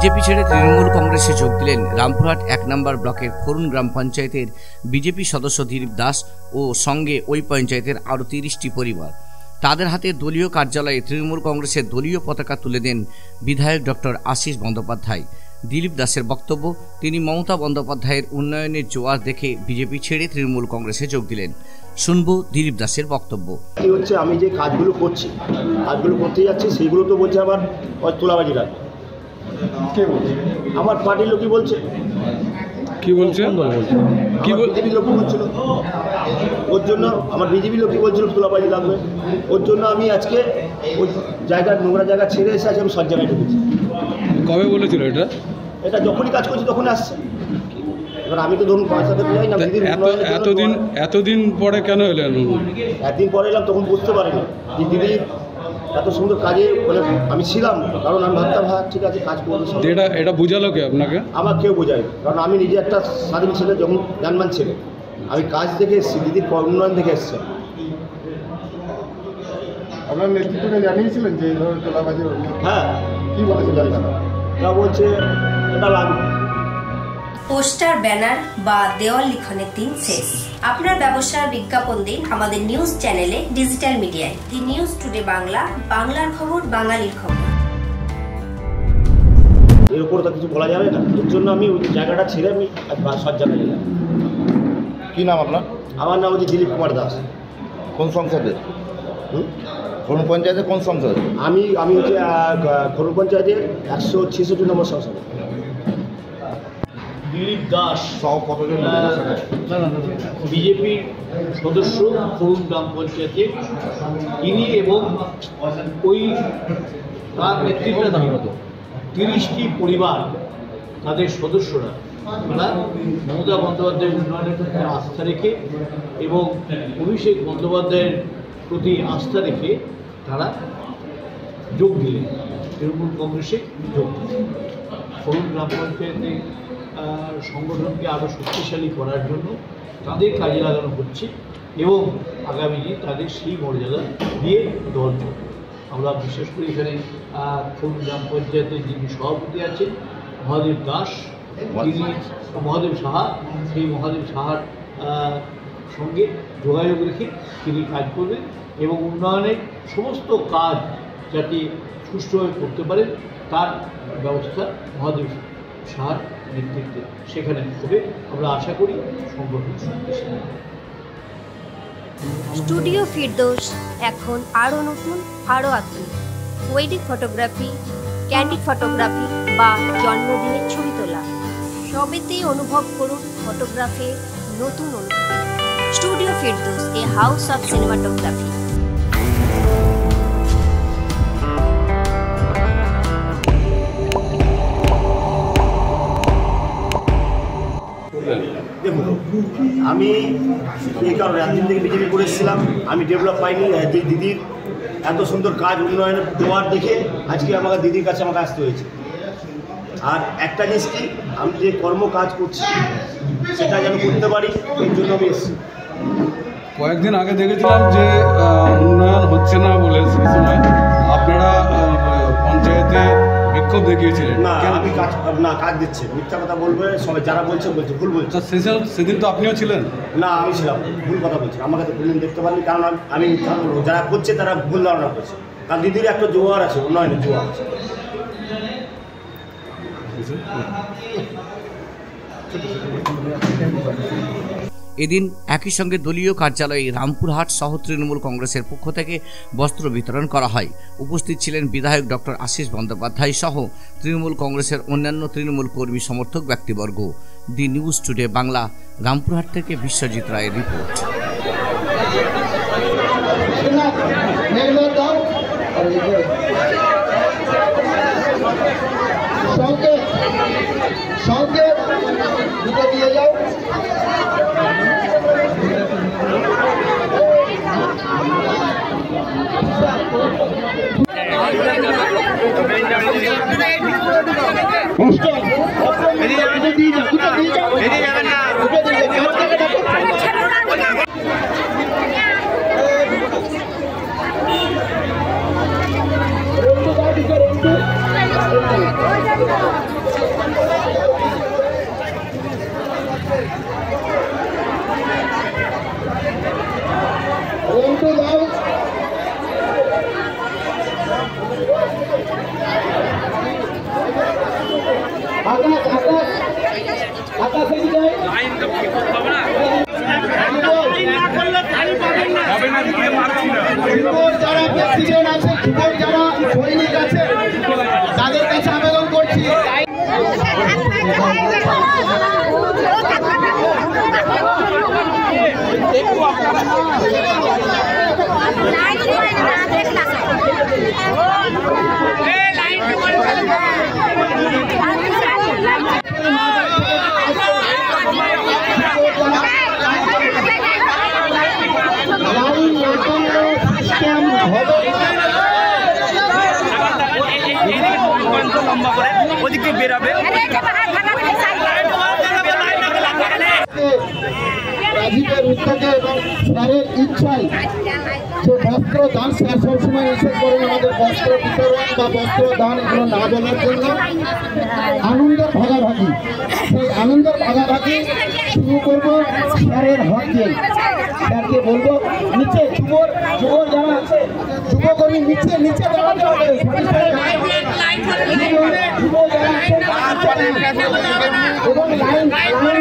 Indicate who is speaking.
Speaker 1: BJP ছেড়ে তৃণমূল কংগ্রেসে যোগ দিলেন রামপুরহাট ১ নম্বর ব্লকের খরুন গ্রাম পঞ্চায়েতের বিজেপি সদস্য দিলীপ দাস ও সঙ্গে ওই পঞ্চায়েতের আরও ৩০টি পরিবার। তাদের হাতে দলীয় কার্যালয়ে তৃণমূল কংগ্রেসের দলীয় পতাকা তুলে দেন বিধায়ক ডক্টর আশিস বন্দ্যোপাধ্যায়। দিলীপ দাসের বক্তব্য, তিনি মমতা বন্দ্যোপাধ্যায়ের উন্নয়নের জোয়ার দেখে বিজেপি ছেড়ে তৃণমূল কংগ্রেসে যোগ দিলেন। শুনবো দিলীপ দাসের বক্তব্য।
Speaker 2: কি হচ্ছে, আমি যে কাজগুলো করছি, কাজগুলো করতে যাচ্ছি, সেইগুলো তো বলছে আবার তোলাবাজি রাখবে। কে বলছে? আমার পার্টির লোকই বলছে।
Speaker 3: কি বলছে?
Speaker 2: কি বিজেপির লোকই বলছিল, ওর জন্য আমার বিজেপির লোকই বলছিল তোলাবাজি লাগবে। ওর জন্য আমি আজকে ওই জায়গার নোংরা জায়গা ছেড়ে এসে আজকে আমি সব জায়গায় ঢুকেছি।
Speaker 3: কবে বলেছিল এটা?
Speaker 2: এটা যখনই কাজ করছি তখনই আসছে। এবার আমি তো ধরুন পয়সাতে যাই না।
Speaker 3: এতদিন পরে কেন এলেন?
Speaker 2: একদিন পরে এলাম, তখন বুঝতে পারিনি যে দিদি এত সুন্দর কাজে মানে আমি ছিলাম, কারণ আমি ভাবতাম হ্যাঁ ঠিক আছে কাজ করবো।
Speaker 3: এটা বোঝালো কে আপনাকে?
Speaker 2: আমার কেউ বোঝায়, কারণ আমি নিজে একটা স্বাধীন ছেলে, যখন জানমান ছেলে, আমি কাজ দেখে এসেছি, দিদির উন্নয়ন দেখে এসছি।
Speaker 4: আপনার নেতৃত্বকে জানিয়েছিলেন যে এই ধরনের তোলাবাজি?
Speaker 2: হ্যাঁ।
Speaker 4: কী বলেছে জানিয়েছিলাম?
Speaker 2: ওরা বলছে এটা লাগবে।
Speaker 5: পোস্টার, ব্যানার বা দেওয়াল লিখনের দিন শেষ। আপনার ব্যবসার বিজ্ঞাপন দিন আমাদের নিউজ চ্যানেলে, ডিজিটাল মিডিয়ায়। দি নিউজ টুডে বাংলা, বাংলার খবর, বাঙালির খবর।
Speaker 2: এর উপর তো কিছু বলা যাবে না, এর জন্য আমি ওই জায়গাটা ছেড়ে আমি সব জায়গায় গেলাম।
Speaker 4: কী নাম আপনার?
Speaker 2: আমার নাম হচ্ছে দিলীপ কুমার দাস।
Speaker 4: কোন সংসদের? কোন পঞ্চায়েতে কোন সংসদ?
Speaker 2: আমি হচ্ছে খরুন পঞ্চায়েতের ১৬৬ নম্বর সংসদ।
Speaker 6: দিলীপ দাস
Speaker 4: সহ কতজন
Speaker 6: বিজেপির সদস্য খরুন গ্রাম পঞ্চায়েতে, তিনি এবং ওই তার নেতৃত্বাধীন ৩০টি পরিবার, তাদের সদস্যরা, তারা মমতা বন্দ্যোপাধ্যায়ের উন্নয়নের প্রতি আস্থা রেখে এবং অভিষেক বন্দ্যোপাধ্যায়ের প্রতি আস্থা রেখে তারা যোগ দিলেন, তৃণমূল কংগ্রেসে যোগ দিলেন। খরুন গ্রাম পঞ্চায়েতে সংগঠনকে আরও শক্তিশালী করার জন্য তাদের কাজে লাগানো হচ্ছে এবং আগামী দিন তাদের সেই মর্যাদা দিয়ে দল করবে। আমরা বিশেষ করে এখানে খরুন গ্রাম পঞ্চায়েতের যিনি সভাপতি আছেন মহাদেব দাস, তিনি মহাদেব সাহা, সেই মহাদেব সাহার সঙ্গে যোগাযোগ রেখে তিনি কাজ করবেন এবং উন্নয়নের সমস্ত কাজ যাতে সুষ্ঠুভাবে করতে পারেন তার ব্যবস্থা মহাদেব সাহার নেতৃত্বে সেখানে হবে। আমরা আশা করি সংগঠন শক্তিশালী।
Speaker 5: স্টুডিও ফিরদৌস এখন আরও নতুন, আরও আধুনিক। ওয়েডিং ফটোগ্রাফি, ক্যান্ডিড ফটোগ্রাফি বা জন্মদিনের ছবি তোলা, সবেতেই অনুভব করুন ফটোগ্রাফির নতুন অনুভূতি। Studio Firdous, a house of cinematography.
Speaker 2: দেখুন, আমি এই কারণে একদিন থেকে বিজেপি করে এসেছিলাম, আমি ডেভেলপ পাইনি। যে দিদির এত সুন্দর কাজ উন্নয়নের জোয়ার দেখে আজকে আমাকে দিদির কাছে আমাকে আসতে হয়েছে। আর একটা জিনিস কি, আমি যে কর্ম কাজ করছি সেটা যেন করতে পারি, এর জন্য আমি এসেছি।
Speaker 3: কয়েকদিন আগে দেখেছিলাম যে উন্নয়ন হচ্ছে না বলে সেই সময় আপনারা পঞ্চায়েতে বিক্ষোভ দেখিয়েছিলেন।
Speaker 2: না, আমি কাজ দিচ্ছে, মিথ্যা কথা বলবে সবাই, যারা বলছে ভুল বলছে।
Speaker 3: সেদিন তো আপনিও ছিলেন?
Speaker 2: না, আমি ছিলাম, ভুল কথা বলছি। আমাকে তো কোনদিন দেখতে পারিনি, কারণ আমি যারা করছে তারা ভুল ধারণা করছে। কারণ দিদির একটা জোয়ার আছে, উন্নয়নের জোয়ার আছে।
Speaker 1: এদিন একই সঙ্গে দলীয় কার্যালয়ে রামপুরহাট সহ তৃণমূল কংগ্রেসের পক্ষ থেকে বস্ত্র বিতরণ করা হয়। উপস্থিত ছিলেন বিধায়ক ডক্টর আশিস বন্দ্যোপাধ্যায় সহ তৃণমূল কংগ্রেসের অন্যান্য তৃণমূল কর্মী সমর্থক ব্যক্তিবর্গ। দি নিউজ টুডে বাংলা, রামপুরহাট থেকে বিশ্বজিৎ রায়ের রিপোর্ট।
Speaker 7: Thank you. প্রেসিডেন্ট আছে, যুবক যারা সৈনিক আছে তাদের কাছে আবেদন করছি
Speaker 8: ওদিকে বেরাবে
Speaker 7: রাজীবের উদ্যোগে এবং স্যারের ইচ্ছায় যে বস্ত্র দান, স্যার সবসময় নিষেধ করেন আমাদের বস্ত্র বিতরণ বা বস্ত্র দান এগুলো না বলার জন্য। আনন্দের ভাগাভাগি, সেই আনন্দের ভাগাভাগি শুরু করবো স্যারের হাত দিয়ে। স্যারকে বলবো নিচে যুবর যারা আছে, যুবকর্মী নিচে নিচে দাঁড়াতে হবে, যুব যারা আছে এবং লাইন